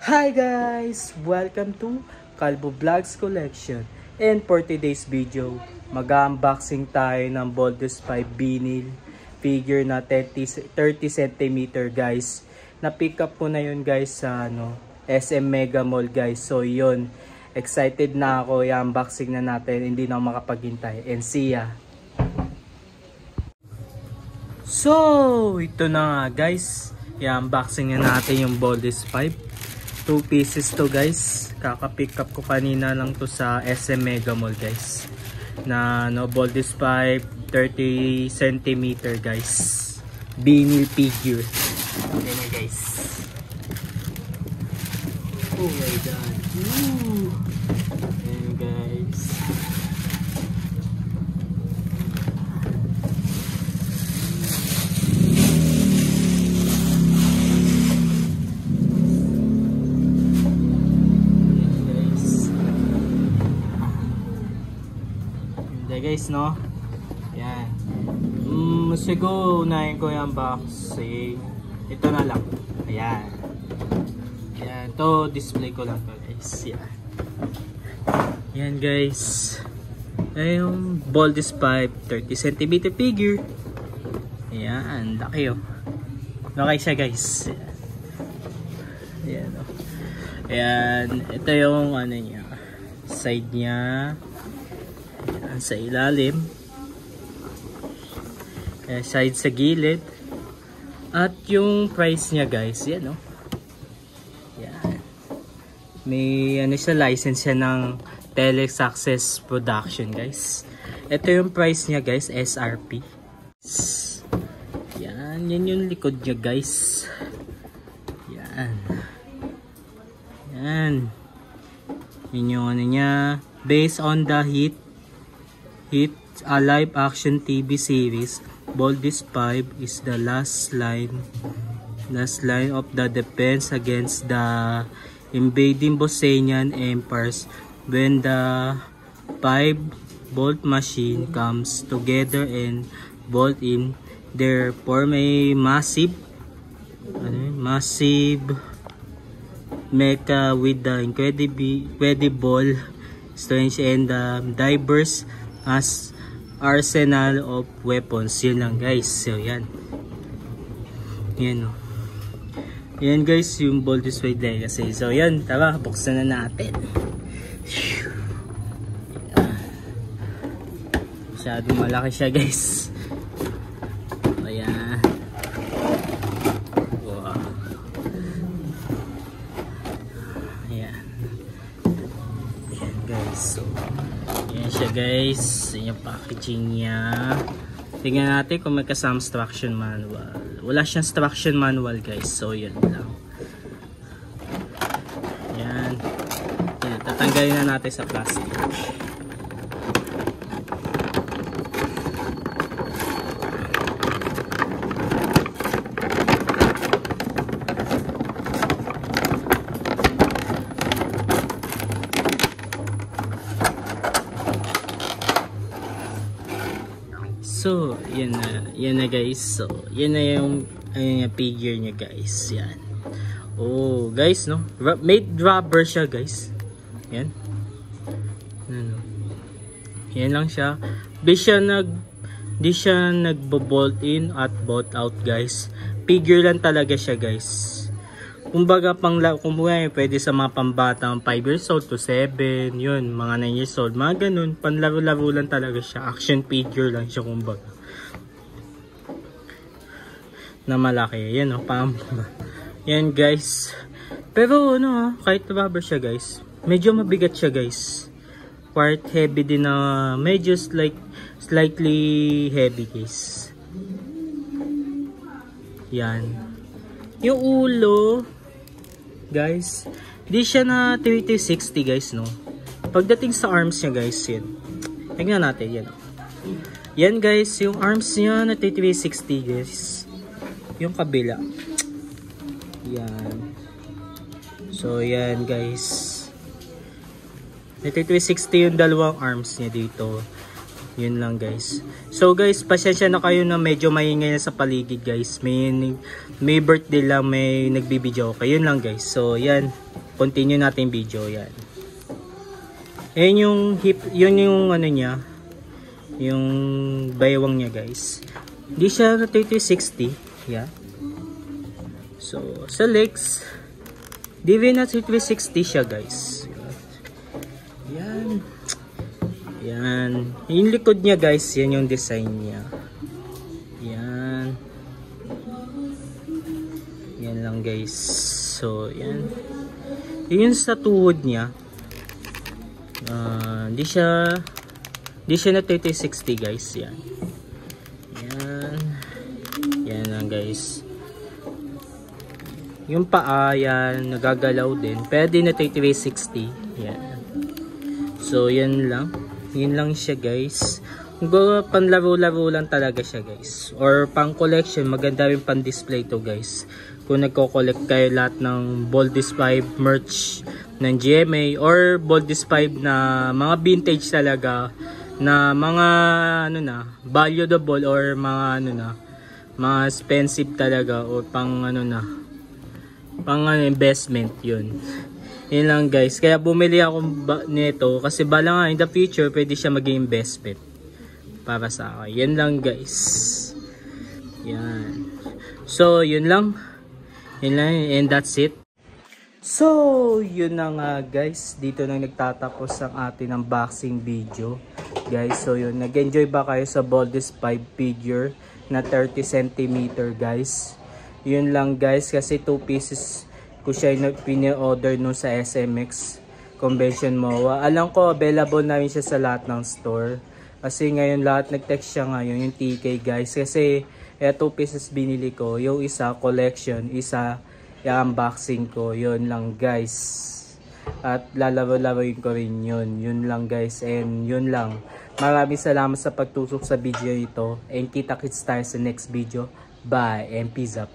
Hi guys! Welcome to Calvo Vlogs Collection. And for today's video, mag-unboxing tayo ng Boldus 5 vinyl figure na 30 cm guys. Na-pick up ko na yun guys sa SM Mega Mall guys. So yun, excited na ako. I-unboxing na natin. Hindi na ako makapaghintay. And see ya! So, ito na nga guys. I-unboxing na natin yung Boldus 5. 2 pieces to guys. Kaka-pick up ko kanina lang to sa SM Mega Mall guys. Na Boldus 5 30 cm guys. Vinyl figure. Okay na guys. Oh my god. Woo! Ayan guys. Guys, no? Yan. Siguro unahin ko yung unboxing. Ito na lang. Ayan. Ayan. Ito, display ko lang to guys. Yan. Yan guys. Ayan yung Boldus 5 30 cm figure. Ayan. Laki oh. Laki siya guys. Ayan oh. Ayan. Ito yung ano niya. Side niya. Sa ilalim, side sa gilid, at yung price niya guys, yan o. Yan. May siya, license siya ng Telex Access Production guys. Ito yung price niya guys, SRP. Yan yung likod niya guys. Yan. Yan. Yun yung niya, based on the hit a live action TV series. Boldus 5 is the last line of the defense against the invading Bosnian empires when the 5-bolt machine comes together and bolt in there form a massive mecha with the incredible strange and diverse as arsenal of weapons. Yun lang guys. So yan. Yan o. Yan guys yung Boldus 5 Legacy. So yan. Tara, buksan na natin. Masyadong malaki siya guys. Ayan. Wow. Ayan. Ayan guys. So yan siya guys. Yan yung packaging niya. Tingnan natin kung may kasama instruction manual. Wala siyang instruction manual guys. So yan lang. Yan. Yan. Tatanggalin na natin sa plastic. So, yan na guys. So, yan na yung figure niya guys. Yan. Oh, guys, no? Made rubber siya guys. Yan. Ano. Yan lang siya. Di siya nagbo-bolt in at bolt out guys. Figure lang talaga siya guys. Kumbaga pwede sa mga pambata 5 years old to 7, yun, mga 9 years old, mga ganun, panlaro-laro lang talaga siya, action figure lang siya kumbaga. Na malaki, yan o, yan guys. Pero kahit rubber siya guys, medyo mabigat siya guys. Quite heavy din na, medyo slightly heavy guys. Yan. Yung ulo guys, di siya na 3060 guys, no? Pagdating sa arms niya guys, yan. Tingnan natin, yan. Yan guys, yung arms niya na 3060 guys. Yung kabila. Yan. So, yan guys. Na 3060 yung dalawang arms niya dito. Yun lang guys. So guys, pasensya na kayo na medyo maingay na sa paligid guys. May birthday lang, may nagbibideo. Okay, yun lang guys. So yan, continue natin video yan. Ayan yung hip, yun yung ano niya, yung baywang niya guys. Hindi siya 3360. Yeah. So sa legs, di rin na 3360 siya guys. Yan. Yan. Yung likod niya guys, yan yung design niya. Yan. Yan lang guys. So, yan. Yung sa tuhod niya, di siya na 3060 guys. Yan. Yan. Yan lang guys. Yung paa, yan, nagagalaw din. Pwede na 3360. Yan. So, yan lang. Yun lang siya guys. Panlaro-laro lang talaga siya guys. Or pang collection, maganda rin pang display to guys. Kung nagko-collect kayo lahat ng Boldis 5 merch ng GMA or Boldis 5 na mga vintage talaga, na mga ano na, valuable or mga ano na, mga expensive talaga or pang ano na, pang investment yun. Yun lang guys. Kaya bumili ako nito kasi bala nga in the future pwede siya maging investment para sa akin. Yan lang guys. Yan. So yun lang. Yun lang and that's it. So yun na nga guys. Dito na nagtatapos ang ating unboxing video. Guys, so yun. Nag-enjoy ba kayo sa Boldis 5 figure na 30 cm guys? Yun lang guys kasi 2 pieces ko siya pini-order nung sa SMX Convention MOA. Alam ko available namin siya sa lahat ng store. Kasi ngayon lahat nag-text siya ngayon yung TK guys. Kasi 2 pieces binili ko. Yung isa collection, isa i-unboxing ko. Yun lang guys. At lalaro-laroin ko rin yun. Yun lang guys. And yun lang. Maraming salamat sa pagtusok sa video ito. And kita-kits tayo sa next video. Bye and peace up.